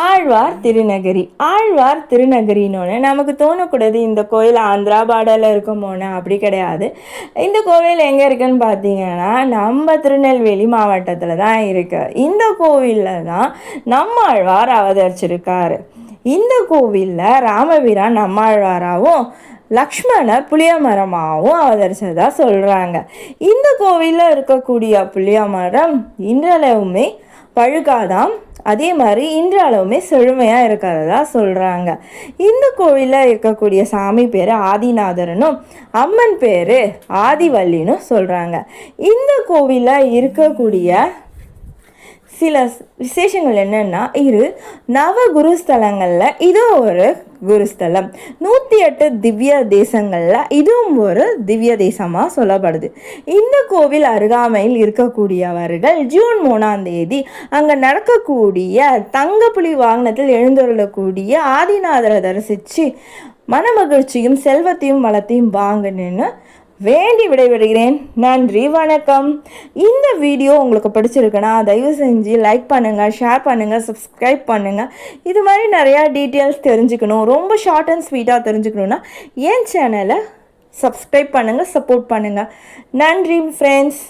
ஆழ்வார் திருநகரி. ஆழ்வார் திருநகரின்னு நமக்கு தோணக்கூடாது இந்த கோயில் ஆந்திரா பார்டரில் இருக்குமோன்னு. அப்படி கிடையாது. இந்த கோவில் எங்கே இருக்குன்னு பார்த்தீங்கன்னா நம்ம திருநெல்வேலி மாவட்டத்தில் தான் இருக்குது. இந்த கோவிலில் தான் நம்மாழ்வார் அவதரிச்சிருக்காரு. இந்த கோவிலில் ராமபிரான் நம்மாழ்வாராகவும் லக்ஷ்மணர் புளிய மரமாகவும் அவதரிச்சதா சொல்கிறாங்க. இந்த கோவிலில் இருக்கக்கூடிய புளிய மரம் இன்றளவுமே பழுக்காதாம். அதே மாதிரி இன்றளவுமே செழுமையாக இருக்கிறதா சொல்கிறாங்க. இந்த கோவிலில் இருக்கக்கூடிய சாமி பேர் ஆதிநாதரனும் அம்மன் பேர் ஆதிவல்லின்னு சொல்கிறாங்க. இந்த கோவிலில் இருக்கக்கூடிய சில விசேஷங்கள் என்னென்னா, நவ குருஸ்தலங்களில் இதுவும் ஒரு குருஸ்தலம். 108 திவ்ய தேசங்களில் இதுவும் ஒரு திவ்ய தேசமாக சொல்லப்படுது. இந்த கோவில் அருகாமையில் இருக்கக்கூடியவர்கள் ஜூன் 3ஆம் தேதி அங்கே நடக்கக்கூடிய தங்கப்புலி வாகனத்தில் எழுந்தருளக்கூடிய ஆதிநாதரை தரிசித்து மனமகிழ்ச்சியும் செல்வத்தையும் வளத்தையும் வாங்கணுன்னு வேண்டி விடைபெறுகிறேன். நன்றி, வணக்கம். இந்த வீடியோ உங்களுக்கு பிடிச்சிருக்குன்னா தயவு செஞ்சு லைக் பண்ணுங்கள், ஷேர் பண்ணுங்கள், சப்ஸ்கிரைப் பண்ணுங்கள். இது மாதிரி நிறையா டீட்டெயில்ஸ் தெரிஞ்சுக்கணும், ரொம்ப ஷார்ட் அண்ட் ஸ்வீட்டாக தெரிஞ்சுக்கணுன்னா என் சேனலை சப்ஸ்கிரைப் பண்ணுங்கள், சப்போர்ட் பண்ணுங்கள். நன்றி ஃப்ரெண்ட்ஸ்.